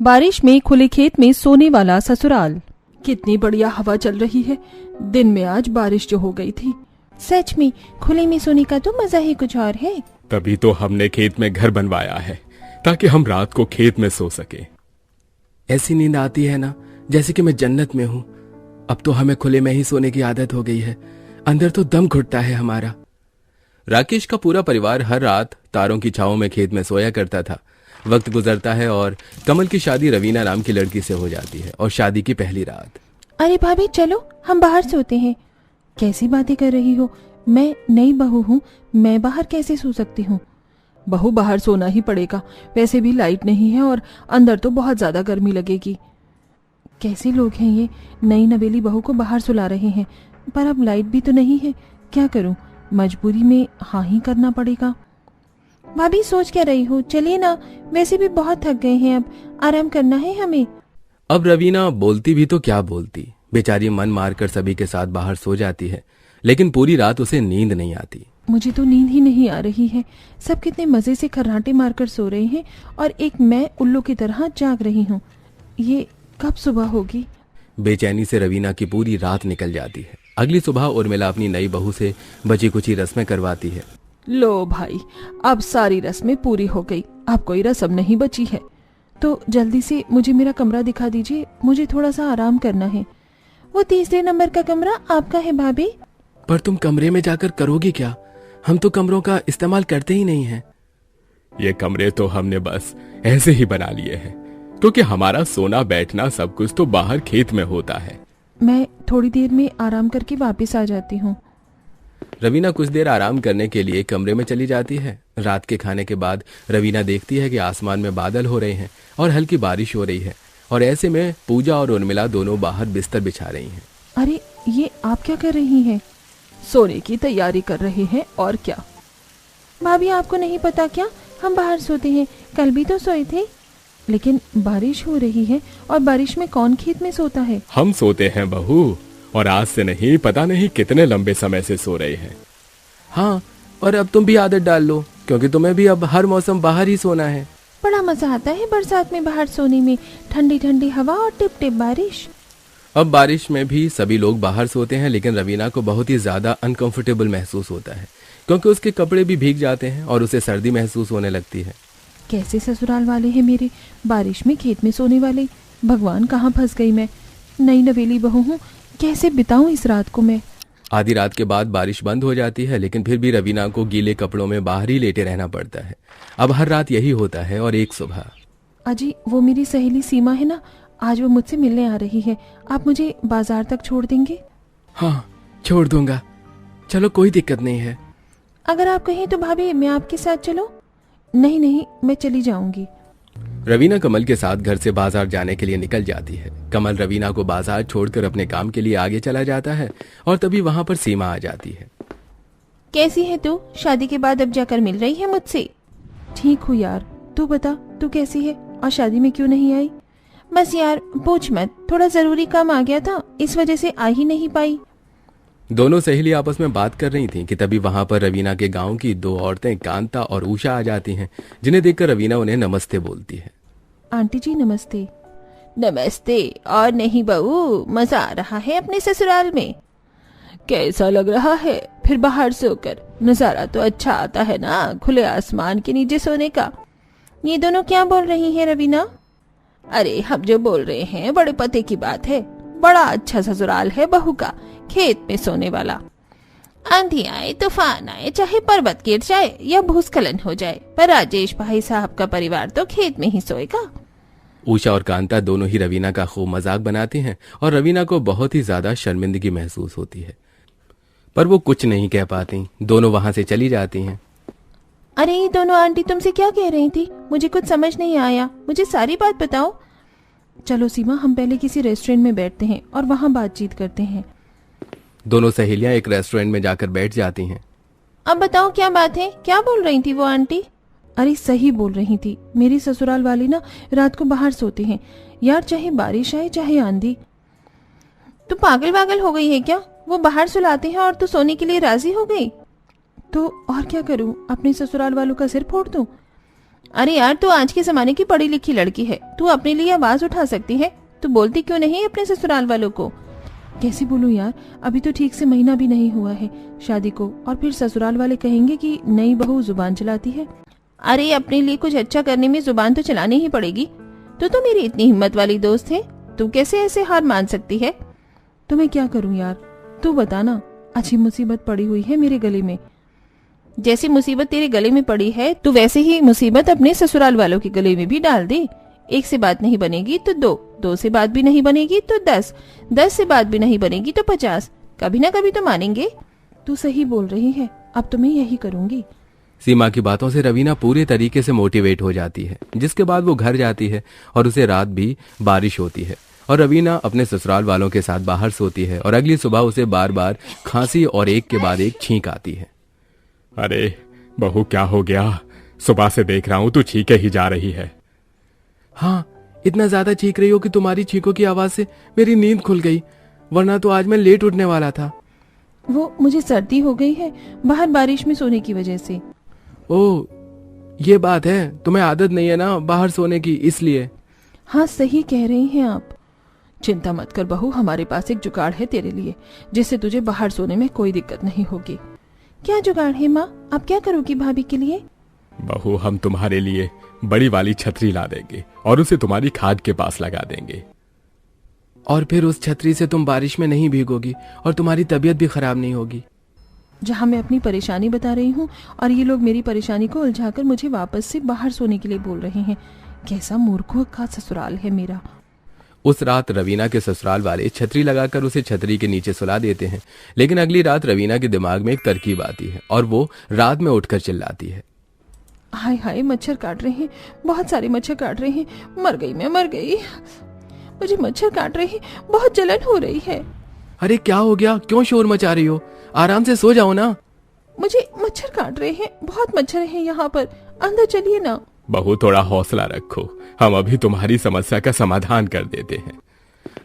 बारिश में खुले खेत में सोने वाला ससुराल। कितनी बढ़िया हवा चल रही है। दिन में आज बारिश जो हो गई थी। सच में खुले में सोने का तो मजा ही कुछ और है। तभी तो हमने खेत में घर बनवाया है, ताकि हम रात को खेत में सो सके। ऐसी नींद आती है ना जैसे कि मैं जन्नत में हूँ। अब तो हमें खुले में ही सोने की आदत हो गई है। अंदर तो दम घुटता है हमारा। राकेश का पूरा परिवार हर रात तारों की छांव में खेत में सोया करता था। वक्त गुजरता है और कमल की शादी रवीना नाम की लड़की से हो जाती है और शादी की पहली रात। अरे भाभी चलो हम बाहर सोते हैं। कैसी बातें कर रही हो? मैं नई बहू हूँ, मैं बाहर कैसे सो सकती हूँ? बहू बाहर सोना ही पड़ेगा, वैसे भी लाइट नहीं है और अंदर तो बहुत ज्यादा गर्मी लगेगी। कैसे लोग हैं ये, नई नवेली बहू को बाहर सुला रहे हैं। पर अब लाइट भी तो नहीं है, क्या करूं? मजबूरी में हाँ ही करना पड़ेगा। भाभी सोच क्या रही हो? चलिए ना, वैसे भी बहुत थक गए हैं, अब आराम करना है हमें। अब रवीना बोलती भी तो क्या बोलती, बेचारी मन मारकर सभी के साथ बाहर सो जाती है, लेकिन पूरी रात उसे नींद नहीं आती। मुझे तो नींद ही नहीं आ रही है। सब कितने मजे से खर्राटे मारकर सो रहे हैं और एक मैं उल्लू की तरह जाग रही हूँ। ये कब सुबह होगी? बेचैनी से रवीना की पूरी रात निकल जाती है। अगली सुबह उर्मिला अपनी नई बहू से बची कुची रस्में करवाती है। लो भाई, अब सारी रस्में पूरी हो गई, अब कोई रस्म नहीं बची है। तो जल्दी से मुझे मेरा कमरा दिखा दीजिए, मुझे थोड़ा सा आराम करना है। वो 3 नंबर का कमरा आपका है भाभी? पर तुम कमरे में जाकर करोगी क्या? हम तो कमरों का इस्तेमाल करते ही नहीं हैं। ये कमरे तो हमने बस ऐसे ही बना लिए हैं, क्योंकि हमारा सोना बैठना सब कुछ तो बाहर खेत में होता है। मैं थोड़ी देर में आराम करके वापस आ जाती हूँ। रवीना कुछ देर आराम करने के लिए कमरे में चली जाती है। रात के खाने के बाद रवीना देखती है कि आसमान में बादल हो रहे हैं और हल्की बारिश हो रही है, और ऐसे में पूजा और उर्मिला दोनों बाहर बिस्तर बिछा रही हैं। अरे ये आप क्या कर रही हैं? सोने की तैयारी कर रहे हैं, और क्या। भाभी आपको नहीं पता क्या, हम बाहर सोते हैं, कल भी तो सोए थे। लेकिन बारिश हो रही है और बारिश में कौन खेत में सोता है? हम सोते हैं बहू, और आज से नहीं पता नहीं कितने लंबे समय से सो रहे हैं। हाँ, और अब तुम भी आदत डाल लो, क्योंकि तुम्हें भी अब हर मौसम बाहर ही सोना है। बड़ा मजा आता है बरसात में बाहर सोने में, ठंडी ठंडी हवा और टिप टिप बारिश। अब बारिश में भी सभी लोग बाहर सोते हैं, लेकिन रवीना को बहुत ही ज्यादा अनकंफर्टेबल महसूस होता है, क्योंकि उसके कपड़े भी भीग जाते हैं और उसे सर्दी महसूस होने लगती है। कैसे ससुराल वाले हैं मेरे, बारिश में खेत में सोने वाले। भगवान, कहाँ फंस गई मैं? नई नवेली बहू हूँ, कैसे बिताऊं इस रात को मैं? आधी रात के बाद बारिश बंद हो जाती है, लेकिन फिर भी रवीना को गीले कपड़ों में बाहर ही लेटे रहना पड़ता है। अब हर रात यही होता है। और एक सुबह, अजी वो मेरी सहेली सीमा है ना, आज वो मुझसे मिलने आ रही है। आप मुझे बाजार तक छोड़ देंगे? हाँ, छोड़ दूंगा, चलो कोई दिक्कत नहीं है। अगर आप कहें तो भाभी मैं आपके साथ चलूं? नहीं नहीं, मैं चली जाऊंगी। रवीना कमल के साथ घर से बाजार जाने के लिए निकल जाती है। कमल रवीना को बाजार छोड़कर अपने काम के लिए आगे चला जाता है, और तभी वहां पर सीमा आ जाती है। कैसी है तू? शादी के बाद अब जाकर मिल रही है मुझसे? ठीक हूँ यार, तू बता तू कैसी है और शादी में क्यों नहीं आई? बस यार पूछ मत, थोड़ा जरूरी काम आ गया था, इस वजह से आ ही नहीं पाई। दोनों सहेली आपस में बात कर रही थीं कि तभी वहां पर रवीना के गांव की 2 औरतें कांता और उषा आ जाती हैं, जिन्हें देखकर रवीना उन्हें नमस्ते बोलती है। आंटी जी नमस्ते। नमस्ते। और नहीं बहू, मजा आ रहा है अपने ससुराल में? कैसा लग रहा है फिर बाहर सोकर? नजारा तो अच्छा आता है ना, खुले आसमान के नीचे सोने का। ये दोनों क्या बोल रही हैं रवीना? अरे हम जो बोल रहे हैं बड़े पते की बात है। बड़ा अच्छा ससुराल है बहू का, खेत में सोने वाला। आंधी आए, तूफान आए, चाहे पर्वत गिर जाए या भूस्खलन हो जाए, पर राजेश भाई साहब का परिवार तो खेत में ही सोएगा। उषा और कांता दोनों ही रवीना का खूब मजाक बनाती हैं, और रवीना को बहुत ही ज्यादा शर्मिंदगी महसूस होती है, पर वो कुछ नहीं कह पाती। दोनों वहां से चली जाती हैं। अरे ये दोनों आंटी तुमसे क्या कह रही थी? मुझे कुछ समझ नहीं आया, मुझे सारी बात बताओ। चलो सीमा, हम पहले किसी रेस्टोरेंट में बैठते हैं और वहाँ बातचीत करते हैं। दोनों सहेलियां एक रेस्टोरेंट में जाकर बैठ जाती हैं। अब बताओ क्या बात है, क्या बोल रही थी वो आंटी? अरे सही बोल रही थी, मेरी ससुराल वाली ना रात को बाहर सोते हैं यार, चाहे बारिश आए चाहे आंधी। तू पागल वागल हो गई है क्या? वो बाहर सुलाते हैं और तू सोने के लिए राजी हो गई? तो और क्या करूं, अपने ससुराल वालों का सिर फोड़ दूं? अरे यार, तू आज के जमाने की पढ़ी लिखी लड़की है, तू अपने लिए आवाज उठा सकती है, तू बोलती क्यों नहीं अपने ससुराल वालों को? कैसे बोलूं यार, अभी तो ठीक से महीना भी नहीं हुआ है शादी को, और फिर ससुराल वाले कहेंगे कि नई बहू जुबान चलाती है। अरे अपने लिए कुछ अच्छा करने में जुबान तो चलानी ही पड़ेगी। तो मेरी इतनी हिम्मत वाली दोस्त है, तू कैसे ऐसे हार मान सकती है? तो मैं क्या करूं यार, तू बता ना। अच्छी मुसीबत पड़ी हुई है मेरे गले में। जैसी मुसीबत तेरे गले में पड़ी है, तू वैसे ही मुसीबत अपने ससुराल वालों के गले में भी डाल दे। एक से बात नहीं बनेगी तो दो से बात भी नहीं बनेगी तो 10 से बात भी नहीं बनेगी तो 50। कभी ना कभी तो मानेंगे। तू सही बोल रही है, अब तो मैं यही करूंगी। सीमा की बातों से रवीना पूरे तरीके से मोटिवेट हो जाती है, जिसके बाद वो घर जाती है और उसे रात भी बारिश होती है और रवीना अपने ससुराल वालों के साथ बाहर सोती है और अगली सुबह उसे बार बार खांसी और एक के बाद एक छींक आती है। अरे बहू, क्या हो गया? सुबह से देख रहा हूं तू छींके ही जा रही है। हाँ, इतना ज्यादा चीख रही हो कि तुम्हारी चीखों की आवाज से मेरी नींद खुल गई, वरना तो आज मैं लेट उठने वाला था। वो मुझे सर्दी हो गई है बाहर बारिश में सोने की वजह से। ओह, ये बात है, तुम्हें आदत नहीं है ना बाहर सोने की, इसलिए। हाँ, सही कह रही हैं आप। चिंता मत कर बहू, हमारे पास एक जुगाड़ है तेरे लिए, जिससे तुझे बाहर सोने में कोई दिक्कत नहीं होगी। क्या जुगाड़ है माँ? आप क्या करोगी भाभी के लिए? बहू, हम तुम्हारे लिए बड़ी वाली छतरी ला देंगे और उसे तुम्हारी खाट के पास लगा देंगे। और फिर उस छतरी से तुम बारिश में नहीं भीगोगी और तुम्हारी तबीयत भी खराब नहीं होगी। जहाँ मैं अपनी परेशानी बता रही हूँ और ये लोग मेरी परेशानी को उलझाकर मुझे वापस से बाहर सोने के लिए बोल रहे हैं। कैसा मूर्खों का ससुराल है मेरा। उस रात रवीना के ससुराल वाले छतरी लगाकर उसे छतरी के नीचे सुला देते हैं, लेकिन अगली रात रवीना के दिमाग में एक तरकीब आती है और वो रात में उठकर चिल्लाती है। हाय हाय, मच्छर काट रहे हैं, बहुत सारे मच्छर काट रहे हैं, मर गई मैं, मर गई। मुझे मच्छर काट रहे हैं, बहुत जलन हो रही है। अरे क्या हो गया, क्यों शोर मचा रही हो? आराम से सो जाओ ना। मुझे मच्छर काट रहे हैं, बहुत मच्छर हैं यहाँ पर, अंदर चलिए ना। बहू, थोड़ा हौसला रखो, हम अभी तुम्हारी समस्या का समाधान कर देते हैं।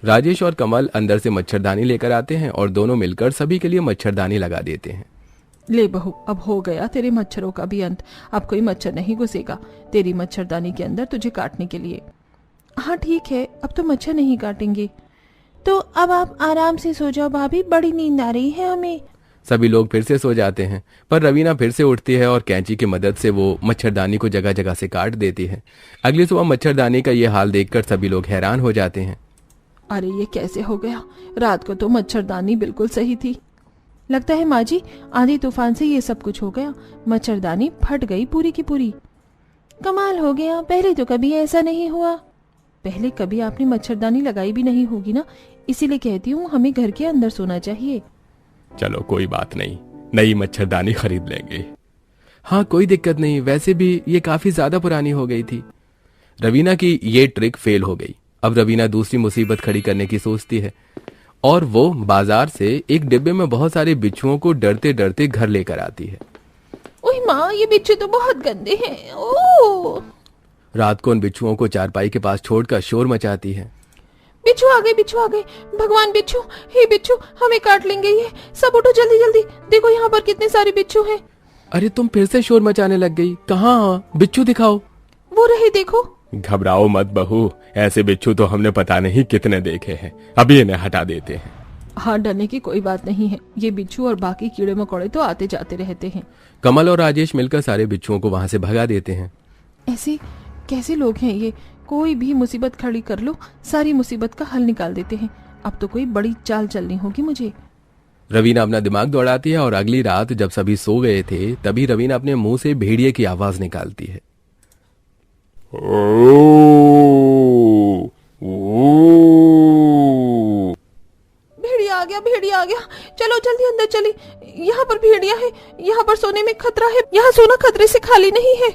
राजेश और कमल अंदर से मच्छरदानी लेकर आते हैं और दोनों मिलकर सभी के लिए मच्छरदानी लगा देते हैं। ले बहू, अब हो गया तेरे मच्छरों का भी अंत। अब कोई मच्छर नहीं घुसेगा तेरी मच्छरदानी के अंदर तुझे काटने के लिए। हाँ ठीक है, अब तो मच्छर नहीं काटेंगे। तो अब आप आराम से सो जाओ भाभी, बड़ी नींद आ रही है हमें। सभी लोग फिर से सो जाते हैं, पर रवीना फिर से उठती है और कैंची की मदद से वो मच्छरदानी को जगह जगह से काट देती है। अगली सुबह मच्छरदानी का ये हाल देखकर सभी लोग हैरान हो जाते हैं। अरे ये कैसे हो गया? रात को तो मच्छरदानी बिल्कुल सही थी। लगता है माँ जी, आंधी तूफान से ये सब कुछ हो गया, मच्छरदानी फट गई पूरी की पूरी। कमाल हो गया, पहले तो कभी ऐसा नहीं हुआ। पहले कभी आपने मच्छरदानी लगाई भी नहीं होगी ना, इसीलिए कहती हूँ हमें घर के अंदर सोना चाहिए। चलो कोई बात नहीं, नई मच्छरदानी खरीद लेंगे। हाँ कोई दिक्कत नहीं, वैसे भी ये काफी ज्यादा पुरानी हो गई थी। रवीना की ये ट्रिक फेल हो गई। अब रवीना दूसरी मुसीबत खड़ी करने की सोचती है और वो बाजार से एक डिब्बे में बहुत सारे बिच्छुओं को डरते डरते घर लेकर आती है। ओह माँ, ये बिच्छू तो बहुत गंदे हैं। ओह! रात को उन बिच्छुओं को चारपाई के पास छोड़कर शोर मचाती है। बिच्छू आ गए, बिच्छू आ गए, भगवान बिच्छू, हे बिच्छू, हमें काट लेंगे ये सब। उठो जल्दी जल्दी, देखो यहाँ पर कितने सारे बिच्छू हैं। अरे तुम फिर से शोर मचाने लग गई, कहाँ? बिच्छू दिखाओ। वो रहे देखो। घबराओ मत बहू, ऐसे बिच्छू तो हमने पता नहीं कितने देखे हैं, अभी इन्हें हटा देते हैं। हाँ, डरने की कोई बात नहीं है, ये बिच्छू और बाकी कीड़े मकोड़े तो आते जाते रहते हैं। कमल और राजेश मिलकर सारे बिच्छुओं को वहां से भगा देते हैं। ऐसे कैसे लोग हैं ये? कोई भी मुसीबत खड़ी कर लो, सारी मुसीबत का हल निकाल देते हैं। अब तो कोई बड़ी चाल चलनी होगी मुझे। रवीना अपना दिमाग दौड़ाती है और अगली रात जब सभी सो गए थे तभी रवीना अपने मुंह से भेड़िए की आवाज निकालती है। भेड़िया आ गया, भेड़िया आ गया, चलो जल्दी अंदर चली। यहाँ पर भेड़िया है, यहाँ पर सोने में खतरा है, यहाँ सोना खतरे से खाली नहीं है।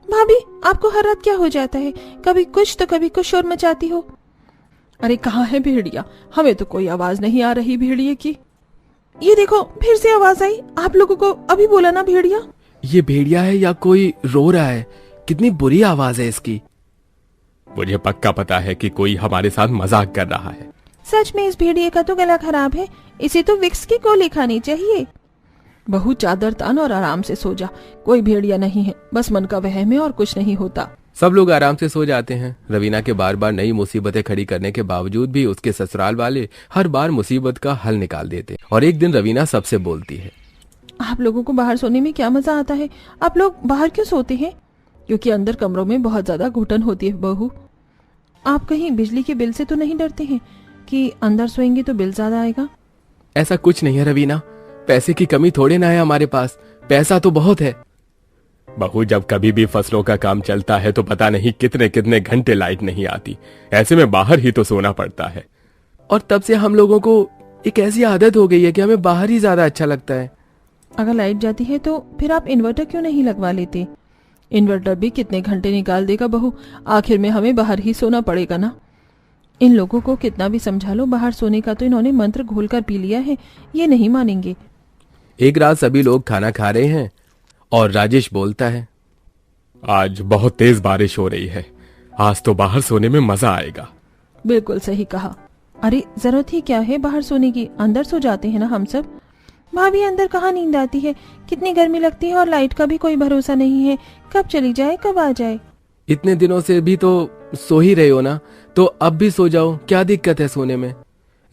भाभी, आपको हर रात क्या हो जाता है? कभी कुछ तो कभी कुछ शोर मचाती हो। अरे कहाँ है भेड़िया? हमें तो कोई आवाज नहीं आ रही भेड़िए की। ये देखो, फिर से आवाज आई। आप लोगों को अभी बोला ना भेड़िया। ये भेड़िया है या कोई रो रहा है? कितनी बुरी आवाज है इसकी। मुझे पक्का पता है कि कोई हमारे साथ मजाक कर रहा है। सच में इस भेड़िए का तो गला खराब है, इसे तो विक्स की गोली खानी चाहिए। बहू चादर तान और आराम से सो जा, कोई भेड़िया नहीं है, बस मन का वहम है और कुछ नहीं होता। सब लोग आराम से सो जाते हैं। रवीना के बार बार नई मुसीबतें खड़ी करने के बावजूद भी उसके ससुराल वाले हर बार मुसीबत का हल निकाल देते। और एक दिन रवीना सबसे बोलती है, आप लोगों को बाहर सोने में क्या मजा आता है? आप लोग बाहर क्यों सोते हैं? क्योंकि अंदर कमरों में बहुत ज्यादा घुटन होती है बहू। आप कहीं बिजली के बिल से तो नहीं डरते हैं कि अंदर सोएंगे तो बिल ज्यादा आएगा? ऐसा कुछ नहीं है रवीना, पैसे की कमी थोड़े ना है हमारे पास, पैसा तो बहुत है। बहू, जब कभी भी फसलों का काम चलता है तो पता नहीं कितने कितने घंटे लाइट नहीं आती, ऐसे में बाहर ही तो सोना पड़ता है। और तब से हम लोगों को एक ऐसी आदत हो गई है कि हमें बाहर ही ज्यादा अच्छा लगता है। अगर लाइट जाती है तो फिर आप इन्वर्टर क्यों नहीं लगवा लेते? इन्वर्टर भी कितने घंटे निकाल देगा बहू, आखिर में हमें बाहर ही सोना पड़ेगा ना। इन लोगों को कितना भी समझा लो, बाहर सोने का तो इन्होंने मंत्र घोलकर पी लिया है, ये नहीं मानेंगे। एक रात सभी लोग खाना खा रहे हैं और राजेश बोलता है, आज बहुत तेज बारिश हो रही है, आज तो बाहर सोने में मजा आएगा। बिल्कुल सही कहा। अरे जरूरत ही क्या है बाहर सोने की, अंदर सो जाते हैं ना हम सब। भाभी, अंदर कहाँ नींद आती है, कितनी गर्मी लगती है और लाइट का भी कोई भरोसा नहीं है, कब चली जाए कब आ जाए। इतने दिनों से भी तो सो ही रहे हो ना, तो अब भी सो जाओ, क्या दिक्कत है सोने में।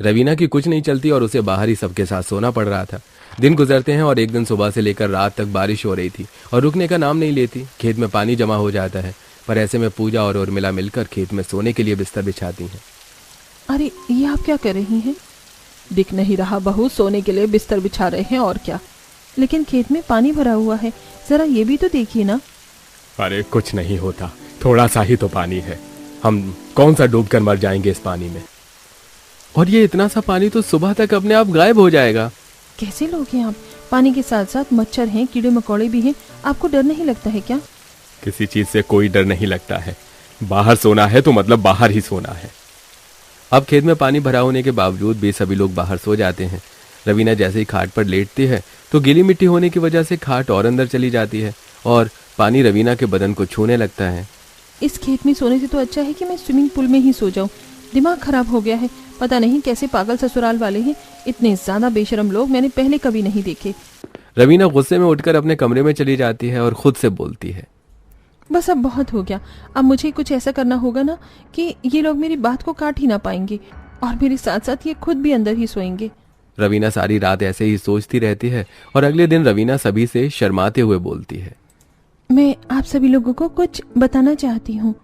रवीना की कुछ नहीं चलती और उसे बाहर ही सबके साथ सोना पड़ रहा था। दिन गुजरते हैं और एक दिन सुबह से लेकर रात तक बारिश हो रही थी और रुकने का नाम नहीं लेती। खेत में पानी जमा हो जाता है, पर ऐसे में पूजा और उर्मिला मिलकर खेत में सोने के लिए बिस्तर बिछाती हैं। अरे ये आप क्या कर रही हैं? दिख नहीं रहा बहू, सोने के लिए बिस्तर बिछा रहे हैं और क्या। लेकिन खेत में पानी भरा हुआ है, जरा ये भी तो देखिए ना। अरे कुछ नहीं होता, थोड़ा सा ही तो पानी है, हम कौन सा डूब कर मर जाएंगे इस पानी में। और ये इतना सा पानी तो सुबह तक अपने आप गायब हो जाएगा। कैसे लोग हैं आप? पानी के साथ साथ मच्छर हैं, कीड़े मकोड़े भी हैं, आपको डर नहीं लगता है क्या? किसी चीज से कोई डर नहीं लगता है, बाहर सोना है तो मतलब बाहर ही सोना है। अब खेत में पानी भरा होने के बावजूद भी सभी लोग बाहर सो जाते हैं। रवीना जैसे ही खाट पर लेटती है तो गीली मिट्टी होने की वजह से खाट और अंदर चली जाती है और पानी रवीना के बदन को छूने लगता है। इस खेत में सोने से तो अच्छा है कि मैं स्विमिंग पूल में ही सो जाऊं। दिमाग खराब हो गया है, पता नहीं कैसे पागल ससुराल वाले हैं, इतने ज्यादा बेशरम लोग मैंने पहले कभी नहीं देखे। रवीना गुस्से में उठकर अपने कमरे में चली जाती है और खुद से बोलती है, बस अब बहुत हो गया, अब मुझे कुछ ऐसा करना होगा ना कि ये लोग मेरी बात को काट ही ना पाएंगे और मेरे साथ साथ ये खुद भी अंदर ही सोएंगे। रवीना सारी रात ऐसे ही सोचती रहती है और अगले दिन रवीना सभी से शर्माते हुए बोलती है, मैं आप सभी लोगों को कुछ बताना चाहती हूँ।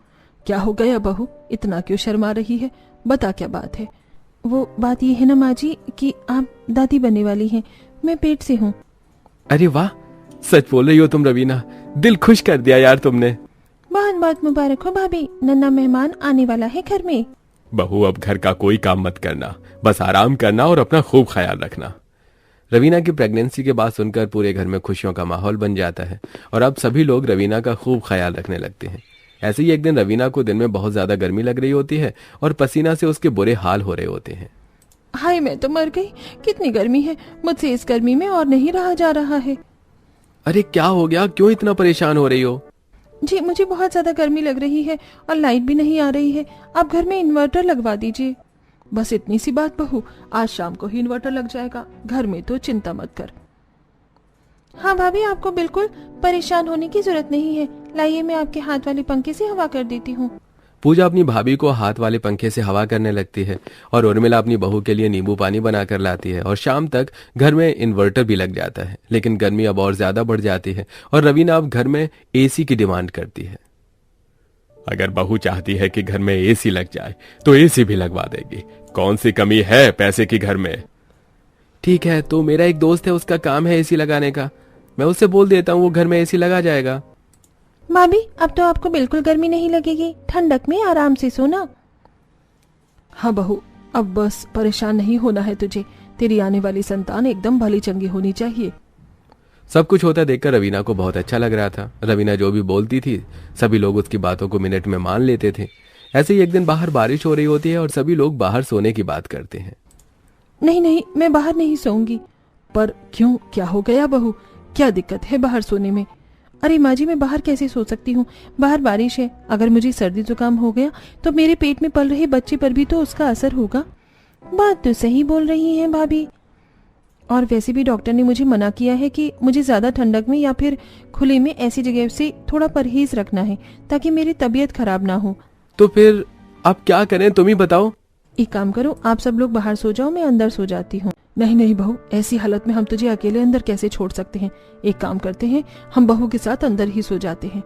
क्या हो गया बहू, इतना क्यों शर्मा रही है? बता क्या बात है। वो बात ये है ना माँ जी कि आप दादी बनने वाली हैं, मैं पेट से हूँ। अरे वाह, सच बोल रही हो तुम रवीना, दिल खुश कर दिया यार तुमने। बहुत बहुत मुबारक हो भाभी, नन्ना मेहमान आने वाला है घर में। बहू, अब घर का कोई काम मत करना, बस आराम करना और अपना खूब ख्याल रखना। रवीना की प्रेगनेंसी की बात सुनकर पूरे घर में खुशियों का माहौल बन जाता है और अब सभी लोग रवीना का खूब ख्याल रखने लगते हैं। ऐसे ही एक दिन रवीना को दिन में बहुत ज्यादा गर्मी लग रही होती है और पसीना से उसके बुरे हाल हो रहे होते हैं। हाय, मैं तो मर गई, कितनी गर्मी है, मुझसे इस गर्मी में और नहीं रहा जा रहा है। अरे क्या हो गया, क्यों इतना परेशान हो रही हो? जी मुझे बहुत ज्यादा गर्मी लग रही है और लाइट भी नहीं आ रही है, आप घर में इन्वर्टर लगवा दीजिए। बस इतनी सी बात बहू, आज शाम को ही इन्वर्टर लग जाएगा, घर में तो चिंता मत कर। हाँ भाभी, आपको बिल्कुल परेशान होने की जरूरत नहीं है, लाइए मैं आपके हाथ वाले पंखे से हवा कर देती हूँ। पूजा अपनी भाभी को हाथ वाले पंखे से हवा करने लगती है और उर्मिला अपनी बहू के लिए नींबू पानी बनाकर लाती है और शाम तक घर में इन्वर्टर भी लग जाता है। लेकिन गर्मी अब और ज्यादा बढ़ जाती है और रवीना अब घर में एसी की डिमांड करती है। अगर बहू चाहती है कि घर में एसी लग जाए तो एसी भी लगवा देगी, कौन सी कमी है पैसे की घर में। ठीक है, तो मेरा एक दोस्त है, उसका काम है एसी लगाने का, मैं उससे बोल देता हूँ, वो घर में एसी लगा जाएगा। भाभी, अब तो आपको बिल्कुल गर्मी नहीं लगेगी, ठंडक में आराम से सोना। हाँ बहू, अब बस परेशान नहीं होना है तुझे, तेरी आने वाली संतान एकदम भली चंगी होनी चाहिए। सब कुछ होता देखकर रवीना को बहुत अच्छा लग रहा था। रवीना जो भी बोलती थी सभी लोग उसकी बातों को मिनट में मान लेते थे। ऐसे ही एक दिन बाहर बारिश हो रही होती है और सभी लोग बाहर सोने की बात करते हैं। नहीं नहीं, मैं बाहर नहीं सोऊंगी। पर क्यों, क्या हो गया बहू, क्या दिक्कत है बाहर सोने में? अरे माँ जी, मैं बाहर कैसे सो सकती हूँ, बाहर बारिश है, अगर मुझे सर्दी जुकाम हो गया तो मेरे पेट में पल रहे बच्चे पर भी तो उसका असर होगा। बात तो सही बोल रही हैं भाभी। और वैसे भी डॉक्टर ने मुझे मना किया है कि मुझे ज्यादा ठंडक में या फिर खुले में ऐसी जगह से थोड़ा परहेज रखना है ताकि मेरी तबीयत खराब ना हो। तो फिर अब क्या करें, तुम ही बताओ। एक काम करो, आप सब लोग बाहर सो जाओ, मैं अंदर सो जाती हूँ। नहीं नहीं बहू, ऐसी हालत में हम तुझे अकेले अंदर कैसे छोड़ सकते हैं। एक काम करते हैं, हम बहू के साथ अंदर ही सो जाते हैं।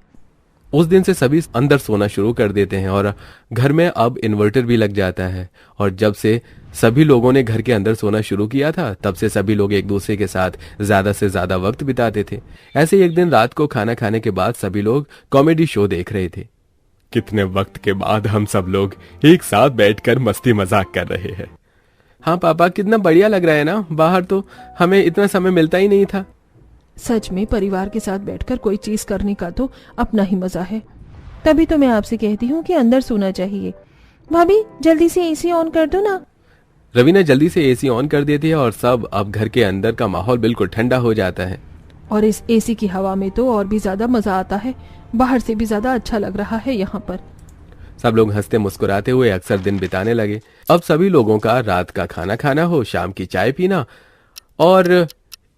उस दिन से सभी अंदर सोना शुरू कर देते हैं और घर में अब इन्वर्टर भी लग जाता है। और जब से सभी लोगों ने घर के अंदर सोना शुरू किया था, तब से सभी लोग एक दूसरे के साथ ज्यादा से ज्यादा वक्त बिताते थे। ऐसे ही एक दिन रात को खाना खाने के बाद सभी लोग कॉमेडी शो देख रहे थे। कितने वक्त के बाद हम सब लोग एक साथ बैठकर मस्ती मजाक कर रहे हैं। हाँ पापा, कितना बढ़िया लग रहा है ना। बाहर तो हमें इतना समय मिलता ही नहीं था। सच में परिवार के साथ बैठकर कोई चीज करने का तो अपना ही मजा है। तभी तो मैं आपसे कहती हूँ कि अंदर सोना चाहिए। भाभी जल्दी से एसी ऑन कर दो ना। रवीना जल्दी से एसी ऑन कर देती है और सब अब घर के अंदर का माहौल बिल्कुल ठंडा हो जाता है। और इस एसी की हवा में तो और भी ज्यादा मजा आता है, बाहर से भी ज्यादा अच्छा लग रहा है यहाँ पर। सब लोग हंसते मुस्कुराते हुए अक्सर दिन बिताने लगे। अब सभी लोगों का रात का खाना खाना हो, शाम की चाय पीना और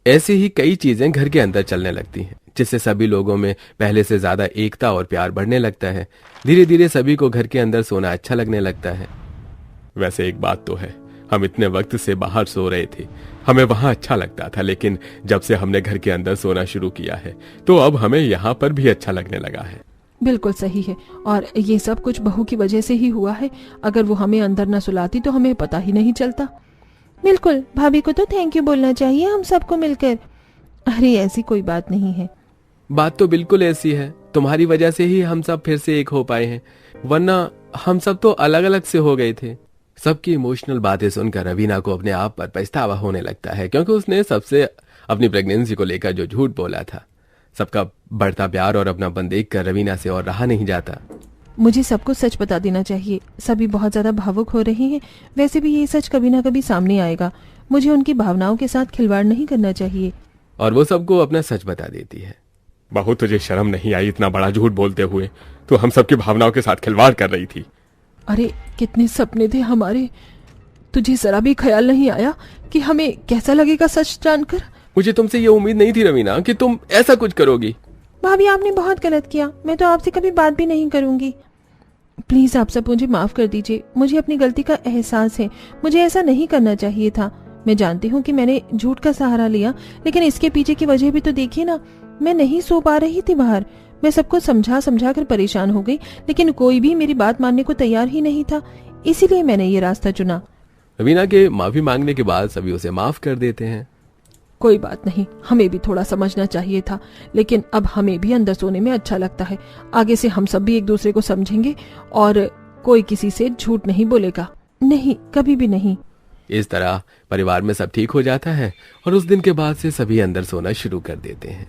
ऐसी ही कई चीजें घर के अंदर चलने लगती हैं, जिससे सभी लोगों में पहले से ज्यादा एकता और प्यार बढ़ने लगता है। धीरे धीरे सभी को घर के अंदर सोना अच्छा लगने लगता है। वैसे एक बात तो है, हम इतने वक्त से बाहर सो रहे थे, हमें वहां अच्छा लगता था, लेकिन जब से हमने घर के अंदर सोना शुरू किया है तो अब हमें यहाँ पर भी अच्छा लगने लगा है। बिल्कुल सही है, और ये सब कुछ बहू की वजह से ही हुआ है। अगर वो हमें अंदर न सुलाती तो हमें पता ही नहीं चलता। बिल्कुल, भाभी को तो थैंक यू बोलना चाहिए हम सबको मिलकर। अरे ऐसी कोई बात नहीं है। बात तो बिल्कुल ऐसी है, तुम्हारी वजह से ही हम सब फिर से एक हो पाए हैं, वरना हम सब तो अलग अलग से हो गए थे। सबकी इमोशनल बातें सुनकर रवीना को अपने आप पर पछतावा होने लगता है, क्योंकि उसने सबसे अपनी प्रेगनेंसी को लेकर जो झूठ बोला था। सबका बढ़ता प्यार और अपनापन देखकर रवीना से और रहा नहीं जाता। मुझे सबको सच बता देना चाहिए। सभी बहुत ज्यादा भावुक हो रहे हैं। वैसे भी ये सच कभी ना कभी सामने आएगा। मुझे उनकी भावनाओं के साथ खिलवाड़ नहीं करना चाहिए। और वो सबको अपना सच बता देती है। बहू, तुझे शर्म नहीं आई इतना बड़ा झूठ बोलते हुए? तो हम सबकी भावनाओं के साथ खिलवाड़ कर रही थी। अरे कितने सपने थे हमारे, तुझे जरा भी ख्याल नहीं आया कि हमें कैसा लगेगा सच जानकर? मुझे तुमसे ये उम्मीद नहीं थी रवीना कि तुम ऐसा कुछ करोगी। भाभी आपने बहुत गलत किया, मैं तो आपसे कभी बात भी नहीं करूंगी। प्लीज आप सब मुझे माफ कर दीजिए। मुझे अपनी गलती का एहसास है। मुझे ऐसा नहीं करना चाहिए था। मैं जानती हूँ कि मैंने झूठ का सहारा लिया, लेकिन इसके पीछे की वजह भी तो देखिए ना। मैं नहीं सो पा रही थी बाहर। मैं सबको समझा समझा कर परेशान हो गई, लेकिन कोई भी मेरी बात मानने को तैयार ही नहीं था। इसीलिए मैंने ये रास्ता चुना। रवीना के माफी मांगने के बाद सभी उसे माफ कर देते हैं। कोई बात नहीं, हमें भी थोड़ा समझना चाहिए था, लेकिन अब हमें भी अंदर सोने में अच्छा लगता है। आगे से हम सब भी एक दूसरे को समझेंगे और कोई किसी से झूठ नहीं बोलेगा। नहीं, कभी भी नहीं। इस तरह परिवार में सब ठीक हो जाता है और उस दिन के बाद से सभी अंदर सोना शुरू कर देते हैं।